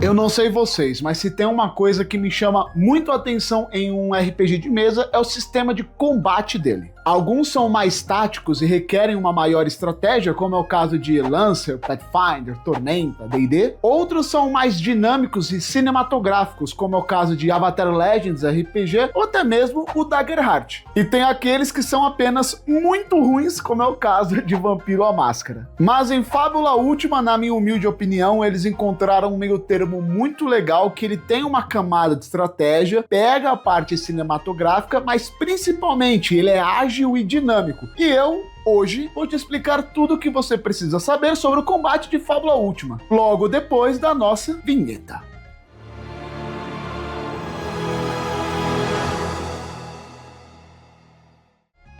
Eu não sei vocês, mas se tem uma coisa que me chama muito a atenção em um RPG de mesa é o sistema de combate dele. Alguns são mais táticos e requerem uma maior estratégia, como é o caso de Lancer, Pathfinder, Tormenta, D&D. Outros são mais dinâmicos e cinematográficos, como é o caso de Avatar Legends RPG ou até mesmo o Daggerheart. E tem aqueles que são apenas muito ruins, como é o caso de Vampiro à Máscara. Mas em Fábula Última, na minha humilde opinião, eles encontraram um meio termo muito legal, que ele tem uma camada de estratégia, pega a parte cinematográfica, mas principalmente ele é ágil e dinâmico. E eu, hoje, vou te explicar tudo o que você precisa saber sobre o combate de Fábula Última, logo depois da nossa vinheta.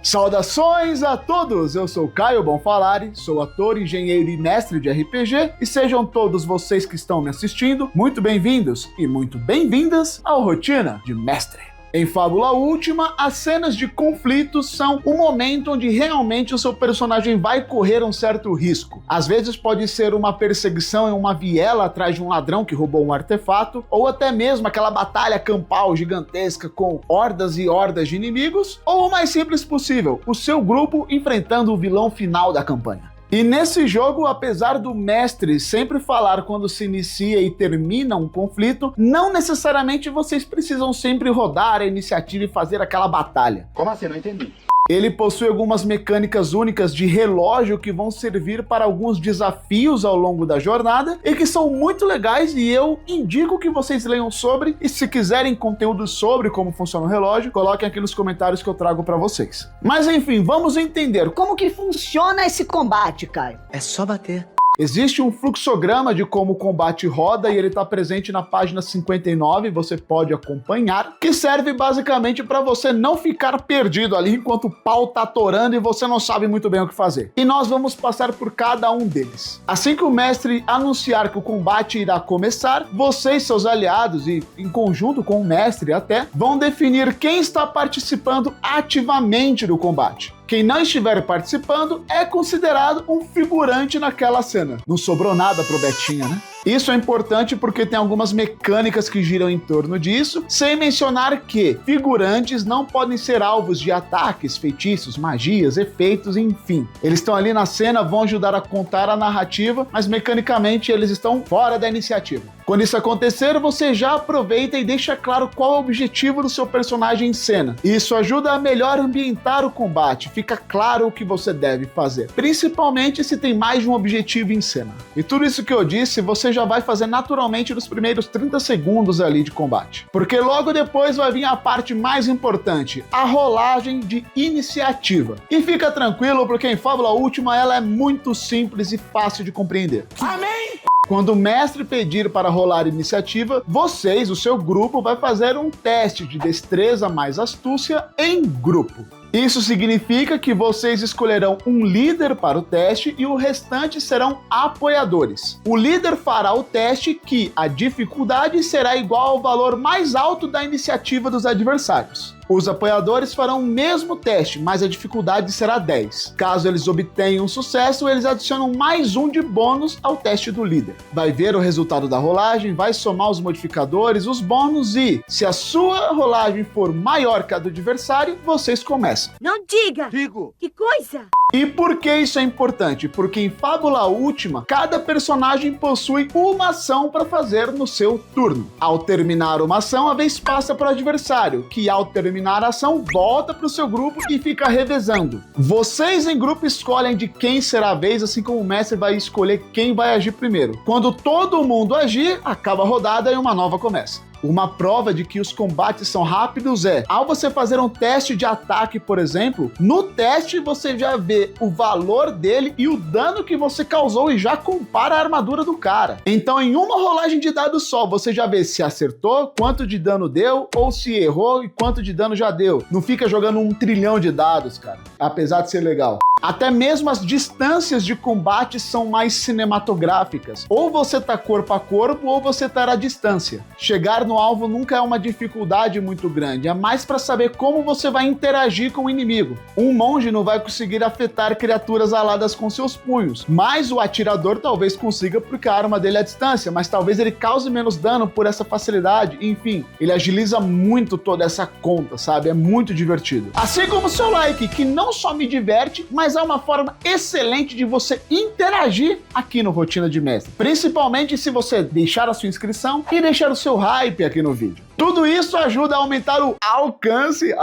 Saudações a todos! Eu sou Caio Bonfalari, sou ator, engenheiro e mestre de RPG, e sejam todos vocês que estão me assistindo muito bem-vindos e muito bem-vindas ao Rotina de Mestre. Em Fábula Última, as cenas de conflito são o momento onde realmente o seu personagem vai correr um certo risco. Às vezes pode ser uma perseguição em uma viela atrás de um ladrão que roubou um artefato, ou até mesmo aquela batalha campal gigantesca com hordas e hordas de inimigos, ou o mais simples possível, o seu grupo enfrentando o vilão final da campanha. E nesse jogo, apesar do mestre sempre falar quando se inicia e termina um conflito, não necessariamente vocês precisam sempre rodar a iniciativa e fazer aquela batalha. Como assim? Não entendi. Ele possui algumas mecânicas únicas de relógio que vão servir para alguns desafios ao longo da jornada e que são muito legais, e eu indico que vocês leiam sobre, e se quiserem conteúdo sobre como funciona o relógio, coloquem aqui nos comentários que eu trago para vocês. Mas enfim, vamos entender como que funciona esse combate, Caio. É só bater. Existe um fluxograma de como o combate roda e ele está presente na página 59, você pode acompanhar, que serve basicamente para você não ficar perdido ali enquanto o pau tá atorando e você não sabe muito bem o que fazer. E nós vamos passar por cada um deles. Assim que o mestre anunciar que o combate irá começar, vocês, seus aliados e em conjunto com o mestre até, vão definir quem está participando ativamente do combate. Quem não estiver participando é considerado um figurante naquela cena. Não sobrou nada pro Betinha, né? Isso é importante porque tem algumas mecânicas que giram em torno disso, sem mencionar que figurantes não podem ser alvos de ataques, feitiços, magias, efeitos, enfim. Eles estão ali na cena, vão ajudar a contar a narrativa, mas mecanicamente eles estão fora da iniciativa. Quando isso acontecer, você já aproveita e deixa claro qual é o objetivo do seu personagem em cena. Isso ajuda a melhor ambientar o combate, fica claro o que você deve fazer, principalmente se tem mais de um objetivo em cena. E tudo isso que eu disse, você já vai fazer naturalmente nos primeiros 30 segundos ali de combate. Porque logo depois vai vir a parte mais importante, a rolagem de iniciativa. E fica tranquilo, porque em Fábula Última ela é muito simples e fácil de compreender. Amém? Quando o mestre pedir para rolar iniciativa, vocês, o seu grupo, vai fazer um teste de destreza mais astúcia em grupo. Isso significa que vocês escolherão um líder para o teste e o restante serão apoiadores. O líder fará o teste que a dificuldade será igual ao valor mais alto da iniciativa dos adversários. Os apoiadores farão o mesmo teste, mas a dificuldade será 10. Caso eles obtenham sucesso, eles adicionam mais um de bônus ao teste do líder. Vai ver o resultado da rolagem, vai somar os modificadores, os bônus e, se a sua rolagem for maior que a do adversário, vocês começam. Não diga! Digo. Que coisa! E por que isso é importante? Porque em Fábula Última, cada personagem possui uma ação para fazer no seu turno. Ao terminar uma ação, a vez passa para o adversário, que ao terminar a ação, volta para o seu grupo e fica revezando. Vocês em grupo escolhem de quem será a vez, assim como o mestre vai escolher quem vai agir primeiro. Quando todo mundo agir, acaba a rodada e uma nova começa. Uma prova de que os combates são rápidos é, ao você fazer um teste de ataque, por exemplo, no teste você já vê o valor dele e o dano que você causou e já compara a armadura do cara. Então, em uma rolagem de dados só, você já vê se acertou, quanto de dano deu, ou se errou e quanto de dano já deu. Não fica jogando 1 trilhão de dados, cara, apesar de ser legal. Até mesmo as distâncias de combate são mais cinematográficas. Ou você tá corpo a corpo, ou você tá à distância. Chegar no alvo nunca é uma dificuldade muito grande, é mais para saber como você vai interagir com o inimigo. Um monge não vai conseguir afetar criaturas aladas com seus punhos, mas o atirador talvez consiga porque a arma dele é à distância, mas talvez ele cause menos dano por essa facilidade. Enfim, ele agiliza muito toda essa conta, sabe? É muito divertido. Assim como o seu like, que não só me diverte, mas é uma forma excelente de você interagir aqui no Rotina de Mestre. Principalmente se você deixar a sua inscrição e deixar o seu hype aqui no vídeo. Tudo isso ajuda a aumentar o alcance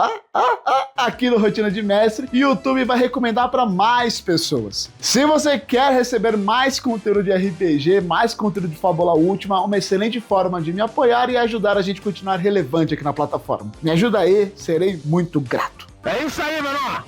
aqui no Rotina de Mestre e o YouTube vai recomendar para mais pessoas. Se você quer receber mais conteúdo de RPG, mais conteúdo de Fábula Última, uma excelente forma de me apoiar e ajudar a gente a continuar relevante aqui na plataforma. Me ajuda aí, serei muito grato. É isso aí, menor!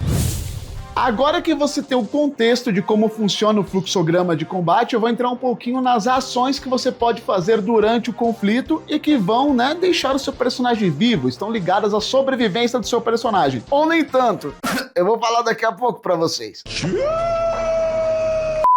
Agora que você tem o contexto de como funciona o fluxograma de combate, eu vou entrar um pouquinho nas ações que você pode fazer durante o conflito e que vão, deixar o seu personagem vivo, estão ligadas à sobrevivência do seu personagem. Ou nem tanto. Eu vou falar daqui a pouco pra vocês.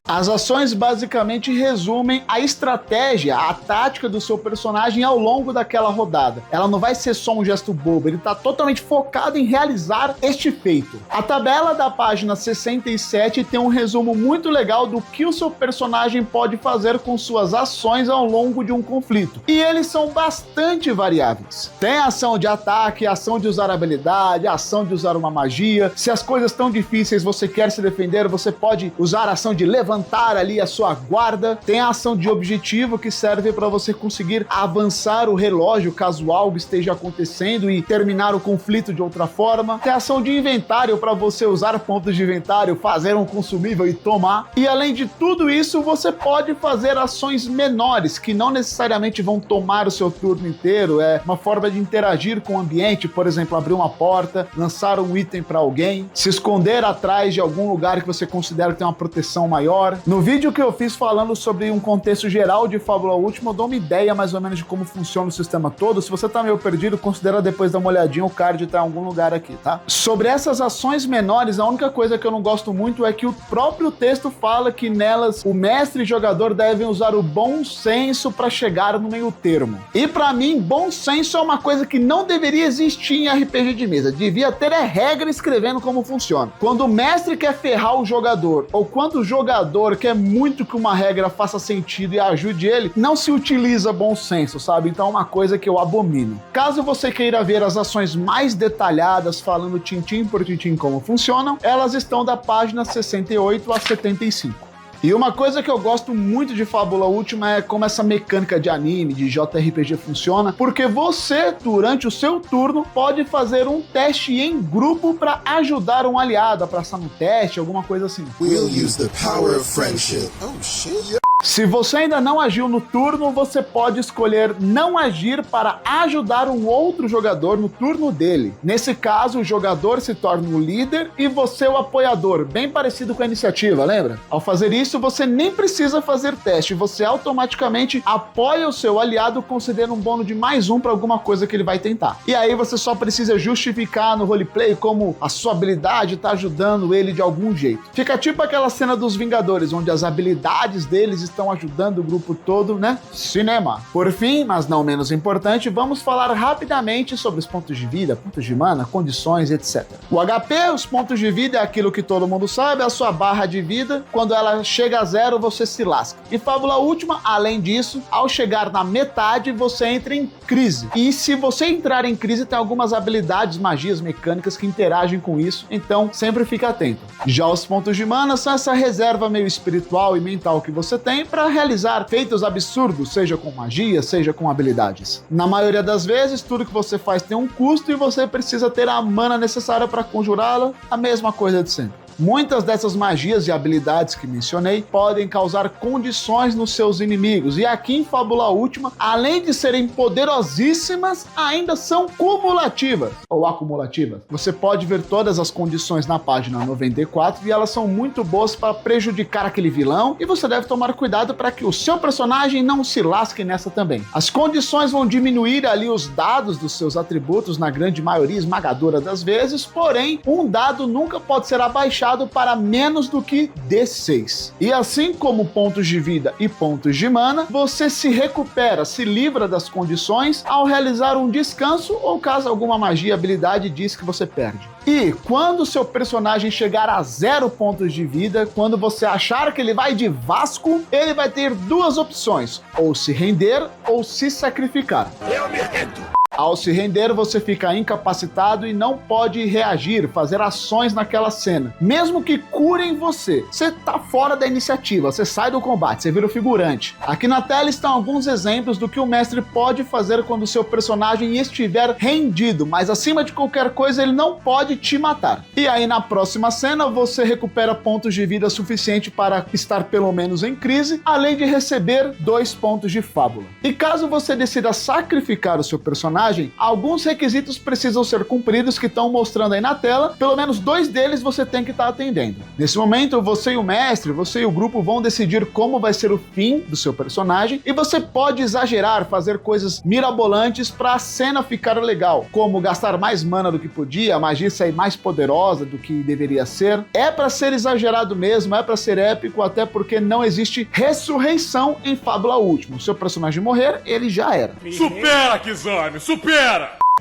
As ações basicamente resumem a estratégia, a tática do seu personagem ao longo daquela rodada. Ela não vai ser só um gesto bobo, ele está totalmente focado em realizar este feito. A tabela da página 67 tem um resumo muito legal do que o seu personagem pode fazer com suas ações ao longo de um conflito. E eles são bastante variáveis. Tem ação de ataque, ação de usar habilidade, ação de usar uma magia. Se as coisas estão difíceis, você quer se defender, você pode usar a ação de levantar ali a sua guarda. Tem a ação de objetivo que serve para você conseguir avançar o relógio caso algo esteja acontecendo e terminar o conflito de outra forma. Tem a ação de inventário para você usar pontos de inventário, fazer um consumível e tomar. E além de tudo isso, você pode fazer ações menores que não necessariamente vão tomar o seu turno inteiro. É uma forma de interagir com o ambiente, por exemplo, abrir uma porta, lançar um item para alguém, se esconder atrás de algum lugar que você considera que tem uma proteção maior. No vídeo que eu fiz falando sobre um contexto geral de Fábula Última, eu dou uma ideia mais ou menos de como funciona o sistema todo. Se você tá meio perdido, considera depois dar uma olhadinha, o card tá em algum lugar aqui, tá? Sobre essas ações menores, a única coisa que eu não gosto muito é que o próprio texto fala que nelas o mestre e o jogador devem usar o bom senso para chegar no meio termo. E para mim, bom senso é uma coisa que não deveria existir em RPG de mesa. Devia ter regra escrevendo como funciona. Quando o mestre quer ferrar o jogador, ou quando o jogador quer muito que uma regra faça sentido e ajude ele, não se utiliza bom senso, sabe? Então é uma coisa que eu abomino. Caso você queira ver as ações mais detalhadas, falando tintim por tintim como funcionam, elas estão da página 68 a 75. E uma coisa que eu gosto muito de Fábula Última é como essa mecânica de anime, de JRPG funciona, porque você, durante o seu turno, pode fazer um teste em grupo para ajudar um aliado a passar no teste, alguma coisa assim. We'll use the power of friendship. Oh, shit. Se você ainda não agiu no turno, você pode escolher não agir para ajudar um outro jogador no turno dele. Nesse caso, o jogador se torna o líder e você o apoiador, bem parecido com a iniciativa, lembra? Ao fazer isso, você nem precisa fazer teste, você automaticamente apoia o seu aliado concedendo um bônus de +1 para alguma coisa que ele vai tentar. E aí você só precisa justificar no roleplay como a sua habilidade está ajudando ele de algum jeito. Fica tipo aquela cena dos Vingadores, onde as habilidades deles estão ajudando o grupo todo, Cinema. Por fim, mas não menos importante, vamos falar rapidamente sobre os pontos de vida, pontos de mana, condições, etc. O HP, os pontos de vida, é aquilo que todo mundo sabe, a sua barra de vida. Quando ela chega a 0, você se lasca. E Fábula Última, além disso, ao chegar na metade, você entra em crise. E se você entrar em crise, tem algumas habilidades, magias, mecânicas que interagem com isso, então sempre fica atento. Já os pontos de mana são essa reserva meio espiritual e mental que você tem para realizar feitos absurdos, seja com magia, seja com habilidades. Na maioria das vezes, tudo que você faz tem um custo e você precisa ter a mana necessária para conjurá-la, a mesma coisa de sempre. Muitas dessas magias e habilidades que mencionei podem causar condições nos seus inimigos, e aqui em Fábula Última, além de serem poderosíssimas, ainda são cumulativas ou acumulativas. Você pode ver todas as condições na página 94 e elas são muito boas para prejudicar aquele vilão, e você deve tomar cuidado para que o seu personagem não se lasque nessa também. As condições vão diminuir ali os dados dos seus atributos na grande maioria esmagadora das vezes, porém, um dado nunca pode ser abaixado limitado para menos do que D6. E assim como pontos de vida e pontos de mana, você se recupera, se livra das condições ao realizar um descanso ou caso alguma magia, habilidade diz que você perde. E quando seu personagem chegar a 0 pontos de vida, quando você achar que ele vai de Vasco, ele vai ter duas opções, ou se render ou se sacrificar. Eu me rendo. Ao se render, você fica incapacitado e não pode reagir, fazer ações naquela cena. Mesmo que curem você, você tá fora da iniciativa, você sai do combate, você vira o figurante. Aqui na tela estão alguns exemplos do que o mestre pode fazer quando seu personagem estiver rendido, mas acima de qualquer coisa ele não pode te matar. E aí na próxima cena você recupera pontos de vida suficiente para estar pelo menos em crise, além de receber 2 pontos de fábula. E caso você decida sacrificar o seu personagem, alguns requisitos precisam ser cumpridos que estão mostrando aí na tela, pelo menos 2 deles você tem que estar atendendo. Nesse momento, você e o mestre, você e o grupo vão decidir como vai ser o fim do seu personagem e você pode exagerar, fazer coisas mirabolantes para a cena ficar legal, como gastar mais mana do que podia, a magia sair mais poderosa do que deveria ser. É para ser exagerado mesmo, é para ser épico, até porque não existe ressurreição em Fábula Última. O seu personagem morrer, ele já era. Supera, Kizami, supera!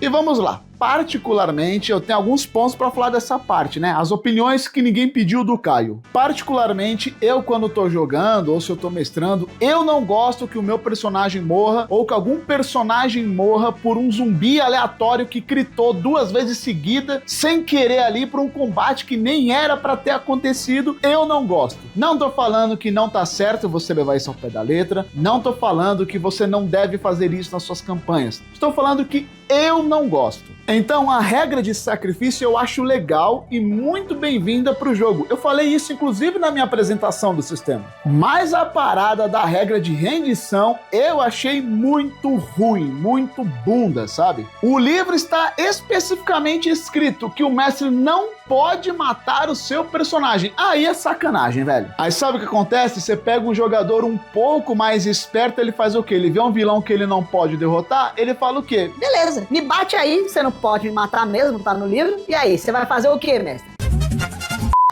E vamos lá. Particularmente, eu tenho alguns pontos para falar dessa parte, né? As opiniões que ninguém pediu do Caio. Particularmente, eu quando tô jogando, ou se eu tô mestrando, eu não gosto que o meu personagem morra, ou que algum personagem morra por um zumbi aleatório que gritou 2 vezes seguida, sem querer ali, por um combate que nem era para ter acontecido. Eu não gosto. Não tô falando que não tá certo você levar isso ao pé da letra, não tô falando que você não deve fazer isso nas suas campanhas. Estou falando que eu não gosto. Então a regra de sacrifício eu acho legal e muito bem-vinda para o jogo. Eu falei isso inclusive na minha apresentação do sistema. Mas a parada da regra de rendição eu achei muito ruim, muito bunda, sabe? O livro está especificamente escrito que o mestre não pode matar o seu personagem. Aí é sacanagem, velho. Aí sabe o que acontece? Você pega um jogador um pouco mais esperto, ele faz o quê? Ele vê um vilão que ele não pode derrotar, ele fala o quê? Beleza, me bate aí, você não pode me matar mesmo, tá no livro. E aí, você vai fazer o quê, mestre?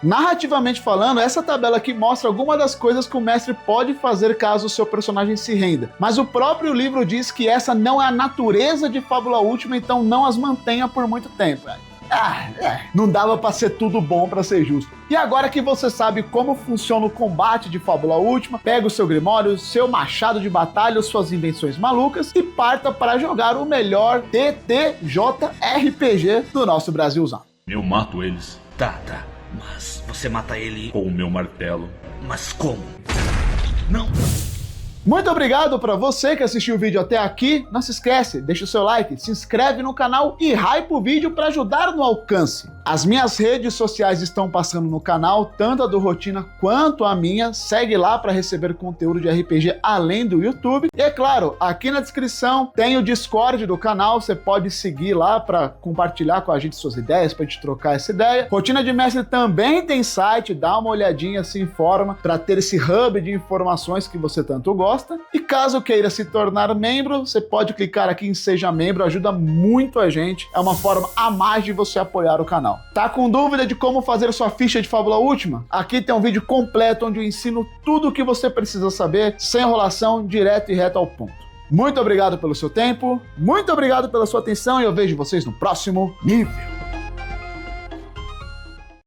Narrativamente falando, essa tabela aqui mostra algumas das coisas que o mestre pode fazer caso o seu personagem se renda. Mas o próprio livro diz que essa não é a natureza de Fábula Última, então não as mantenha por muito tempo. Não dava pra ser tudo bom pra ser justo. E agora que você sabe como funciona o combate de Fábula Última, pega o seu grimório, seu machado de batalha, suas invenções malucas e parta para jogar o melhor TTJRPG do nosso Brasilzão. Eu mato eles Tá. Mas você mata ele... com o meu martelo. Mas como? Não. Muito obrigado para você que assistiu o vídeo até aqui. Não se esquece, deixa o seu like, se inscreve no canal e hype o vídeo para ajudar no alcance. As minhas redes sociais estão passando no canal, tanto a do Rotina quanto a minha. Segue lá para receber conteúdo de RPG além do YouTube. E é claro, aqui na descrição tem o Discord do canal, você pode seguir lá para compartilhar com a gente suas ideias, para a gente trocar essa ideia. Rotina de Mestre também tem site, dá uma olhadinha, se informa, para ter esse hub de informações que você tanto gosta. E caso queira se tornar membro, você pode clicar aqui em Seja Membro, ajuda muito a gente, é uma forma a mais de você apoiar o canal. Tá com dúvida de como fazer sua ficha de Fábula Última? Aqui tem um vídeo completo onde eu ensino tudo o que você precisa saber, sem enrolação, direto e reto ao ponto. Muito obrigado pelo seu tempo, muito obrigado pela sua atenção e eu vejo vocês no próximo nível.